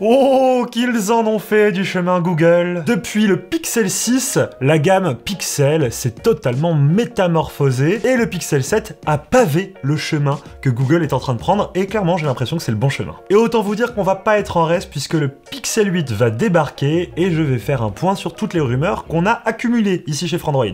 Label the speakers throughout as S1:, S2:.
S1: Oh, qu'ils en ont fait du chemin Google. Depuis le Pixel 6, la gamme Pixel s'est totalement métamorphosée et le Pixel 7 a pavé le chemin que Google est en train de prendre et clairement j'ai l'impression que c'est le bon chemin. Et autant vous dire qu'on va pas être en reste puisque le Pixel 8 va débarquer et je vais faire un point sur toutes les rumeurs qu'on a accumulées ici chez Frandroid.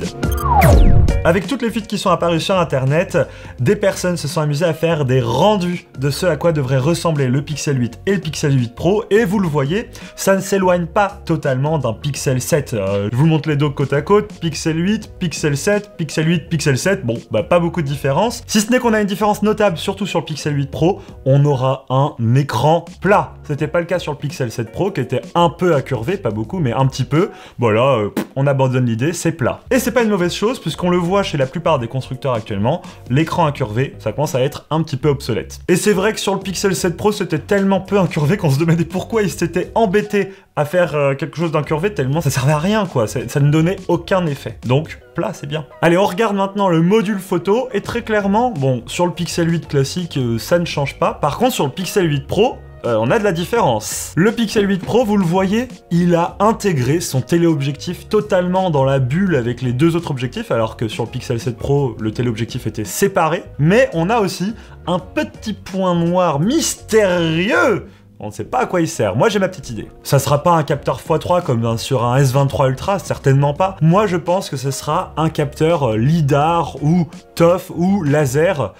S1: Avec toutes les fuites qui sont apparues sur internet, des personnes se sont amusées à faire des rendus de ce à quoi devrait ressembler le Pixel 8 et le Pixel 8 Pro et vous le voyez, ça ne s'éloigne pas totalement d'un Pixel 7. Je vous montre les dos côte à côte, Pixel 8, Pixel 7, Pixel 8, Pixel 7, bon, bah pas beaucoup de différence. Si ce n'est qu'on a une différence notable, surtout sur le Pixel 8 Pro, on aura un écran plat. C'était pas le cas sur le Pixel 7 Pro qui était un peu incurvé, pas beaucoup, mais un petit peu. Bon là, on abandonne l'idée, c'est plat. Et c'est pas une mauvaise chose puisqu'on le voit chez la plupart des constructeurs actuellement, l'écran incurvé, ça commence à être un petit peu obsolète. Et c'est vrai que sur le Pixel 7 Pro, c'était tellement peu incurvé qu'on se demandait pourquoi ils s'étaient embêtés à faire quelque chose d'incurvé tellement ça servait à rien quoi, ça ne donnait aucun effet. Donc plat c'est bien. Allez, on regarde maintenant le module photo et très clairement, bon sur le Pixel 8 classique ça ne change pas. Par contre sur le Pixel 8 Pro, on a de la différence. Le Pixel 8 Pro, vous le voyez, il a intégré son téléobjectif totalement dans la bulle avec les deux autres objectifs, alors que sur le Pixel 7 Pro, le téléobjectif était séparé. Mais on a aussi un petit point noir mystérieux. On ne sait pas à quoi il sert. Moi, j'ai ma petite idée. Ça sera pas un capteur x3 comme sur un S23 Ultra, certainement pas. Moi, je pense que ce sera un capteur LiDAR ou ToF ou laser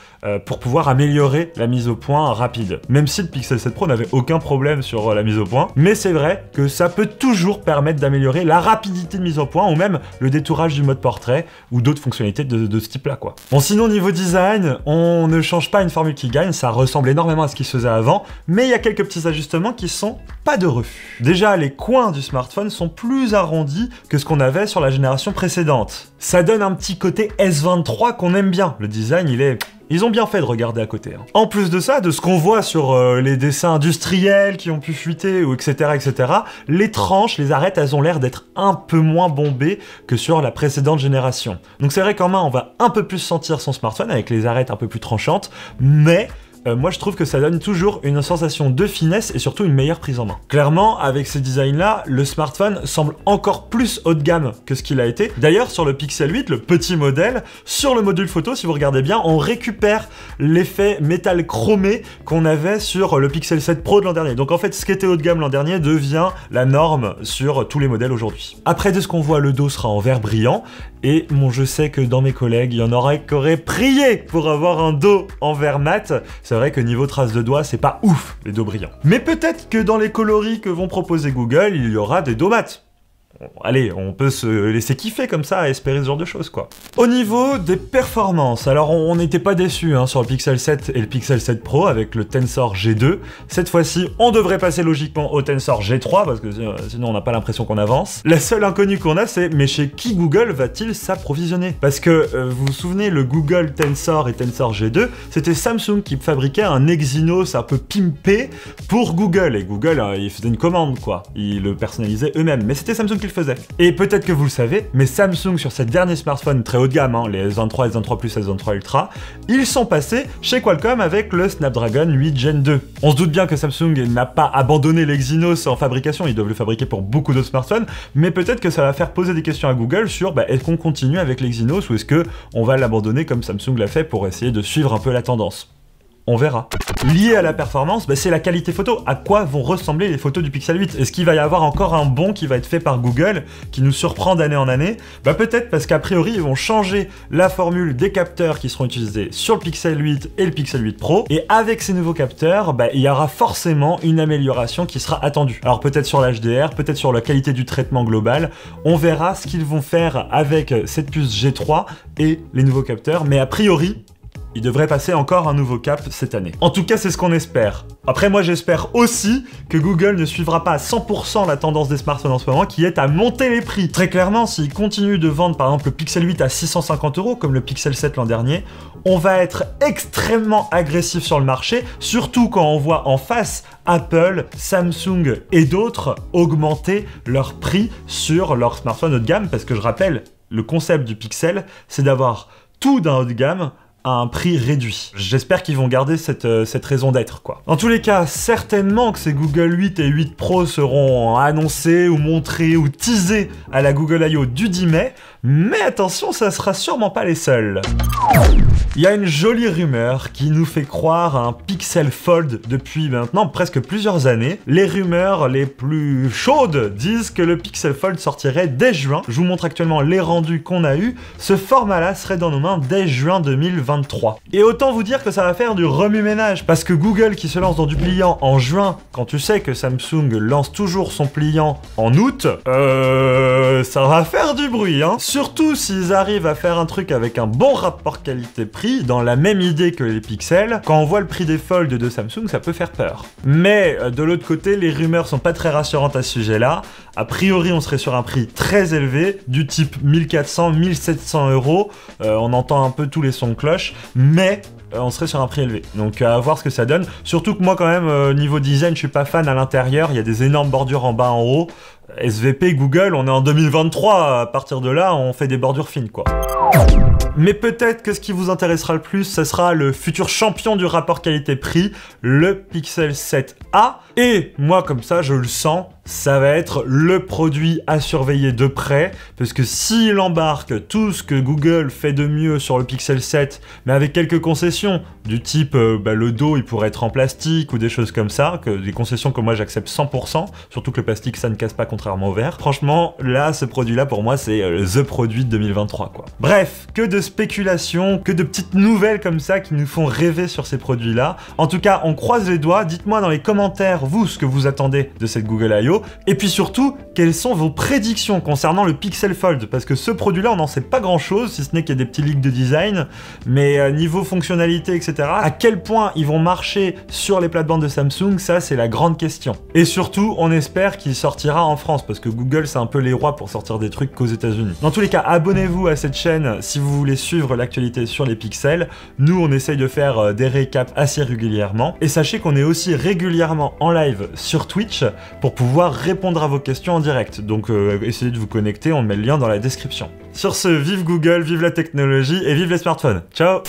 S1: pour pouvoir améliorer la mise au point rapide. Même si le Pixel 7 Pro n'avait aucun problème sur la mise au point. Mais c'est vrai que ça peut toujours permettre d'améliorer la rapidité de mise au point ou même le détourage du mode portrait ou d'autres fonctionnalités de ce type-là, quoi. Bon, sinon, niveau design, on ne change pas une formule qui gagne. Ça ressemble énormément à ce qui se faisait avant. Mais il y a quelques petits ajustements qui sont pas de refus. Déjà, les coins du smartphone sont plus arrondis que ce qu'on avait sur la génération précédente. Ça donne un petit côté S23 qu'on aime bien. Le design, ils ont bien fait de regarder à côté. Hein. En plus de ça, de ce qu'on voit sur les dessins industriels qui ont pu fuiter, ou etc., les tranches, les arêtes, elles ont l'air d'être un peu moins bombées que sur la précédente génération. Donc c'est vrai qu'en main, on va un peu plus sentir son smartphone avec les arêtes un peu plus tranchantes, mais moi je trouve que ça donne toujours une sensation de finesse et surtout une meilleure prise en main. Clairement, avec ces designs-là, le smartphone semble encore plus haut de gamme que ce qu'il a été. D'ailleurs, sur le Pixel 8, le petit modèle, sur le module photo, si vous regardez bien, on récupère l'effet métal chromé qu'on avait sur le Pixel 7 Pro de l'an dernier. Donc en fait, ce qui était haut de gamme l'an dernier devient la norme sur tous les modèles aujourd'hui. Après, de ce qu'on voit, le dos sera en vert brillant. Et bon, je sais que dans mes collègues, il y en aurait qui auraient prié pour avoir un dos en vert mat. C'est vrai que niveau traces de doigts, c'est pas ouf, les dos brillants. Mais peut-être que dans les coloris que vont proposer Google, il y aura des dos mat. Allez, on peut se laisser kiffer comme ça, à espérer ce genre de choses, quoi. Au niveau des performances, alors on n'était pas déçus hein, sur le Pixel 7 et le Pixel 7 Pro avec le Tensor G2. Cette fois-ci, on devrait passer logiquement au Tensor G3 parce que sinon on n'a pas l'impression qu'on avance. La seule inconnue qu'on a, c'est mais chez qui Google va-t-il s'approvisionner? Parce que vous vous souvenez, le Google Tensor et Tensor G2, c'était Samsung qui fabriquait un Exynos un peu pimpé pour Google. Et Google, ils faisaient une commande, quoi. Ils le personnalisaient eux-mêmes. Mais c'était Samsung qui le faisait. Et peut-être que vous le savez, mais Samsung sur ses derniers smartphones très haut de gamme, hein, les S23, S23 Plus, S23 Ultra, ils sont passés chez Qualcomm avec le Snapdragon 8 Gen 2. On se doute bien que Samsung n'a pas abandonné l'Exynos en fabrication, ils doivent le fabriquer pour beaucoup d'autres smartphones, mais peut-être que ça va faire poser des questions à Google sur est-ce qu'on continue avec l'Exynos ou est-ce qu'on va l'abandonner comme Samsung l'a fait pour essayer de suivre un peu la tendance. On verra. Lié à la performance, c'est la qualité photo. À quoi vont ressembler les photos du Pixel 8? Est-ce qu'il va y avoir encore un bond qui va être fait par Google, qui nous surprend d'année en année? Peut-être parce qu'a priori, ils vont changer la formule des capteurs qui seront utilisés sur le Pixel 8 et le Pixel 8 Pro. Et avec ces nouveaux capteurs, il y aura forcément une amélioration qui sera attendue. Alors peut-être sur l'HDR, peut-être sur la qualité du traitement global. On verra ce qu'ils vont faire avec cette puce G3 et les nouveaux capteurs. Mais a priori, il devrait passer encore un nouveau cap cette année. En tout cas, c'est ce qu'on espère. Après, moi, j'espère aussi que Google ne suivra pas à 100% la tendance des smartphones en ce moment, qui est à monter les prix. Très clairement, s'ils continuent de vendre, par exemple, le Pixel 8 à 650 €, comme le Pixel 7 l'an dernier, on va être extrêmement agressif sur le marché, surtout quand on voit en face Apple, Samsung et d'autres augmenter leur prix sur leurs smartphones haut de gamme, parce que je rappelle, le concept du Pixel, c'est d'avoir tout d'un haut de gamme à un prix réduit. J'espère qu'ils vont garder cette raison d'être, quoi. En tous les cas, certainement que ces Google 8 et 8 Pro seront annoncés ou montrés ou teasés à la Google I.O. du 10 mai, mais attention, ça sera sûrement pas les seuls. Il y a une jolie rumeur qui nous fait croire à un Pixel Fold depuis maintenant presque plusieurs années. Les rumeurs les plus chaudes disent que le Pixel Fold sortirait dès juin. Je vous montre actuellement les rendus qu'on a eus. Ce format-là serait dans nos mains dès juin 2023. Et autant vous dire que ça va faire du remue-ménage, parce que Google qui se lance dans du pliant en juin, quand tu sais que Samsung lance toujours son pliant en août, ça va faire du bruit, hein. Surtout s'ils arrivent à faire un truc avec un bon rapport qualité-prix, dans la même idée que les Pixels. Quand on voit le prix des Fold de Samsung, ça peut faire peur. Mais de l'autre côté, les rumeurs sont pas très rassurantes à ce sujet-là. A priori, on serait sur un prix très élevé, du type 1400, 1700 €. On entend un peu tous les sons de cloche, mais on serait sur un prix élevé. Donc à voir ce que ça donne. Surtout que moi quand même, niveau design, je suis pas fan à l'intérieur. Il y a des énormes bordures en bas, en haut. SVP, Google, on est en 2023. À partir de là, on fait des bordures fines, quoi. Mais peut-être que ce qui vous intéressera le plus, ce sera le futur champion du rapport qualité-prix, le Pixel 7a. Et moi, comme ça, je le sens, ça va être le produit à surveiller de près, parce que s'il embarque tout ce que Google fait de mieux sur le Pixel 7, mais avec quelques concessions, du type le dos il pourrait être en plastique ou des choses comme ça, des concessions que moi j'accepte 100%, surtout que le plastique ça ne casse pas contrairement au verre. Franchement, là, ce produit-là pour moi c'est the produit de 2023, quoi. Bref, que de spéculation, que de petites nouvelles comme ça qui nous font rêver sur ces produits-là. En tout cas, on croise les doigts. Dites-moi dans les commentaires, vous, ce que vous attendez de cette Google I.O. Et puis surtout, quelles sont vos prédictions concernant le Pixel Fold? Parce que ce produit-là, on n'en sait pas grand-chose, si ce n'est qu'il y a des petits leaks de design. Mais niveau fonctionnalité, etc., à quel point ils vont marcher sur les plates-bandes de Samsung, ça, c'est la grande question. Et surtout, on espère qu'il sortira en France, parce que Google, c'est un peu les rois pour sortir des trucs qu'aux États-Unis. Dans tous les cas, abonnez-vous à cette chaîne si vous voulez suivre l'actualité sur les pixels. Nous, on essaye de faire des récaps assez régulièrement. Et sachez qu'on est aussi régulièrement en live sur Twitch pour pouvoir répondre à vos questions en direct. Donc essayez de vous connecter, on met le lien dans la description. Sur ce, vive Google, vive la technologie et vive les smartphones. Ciao!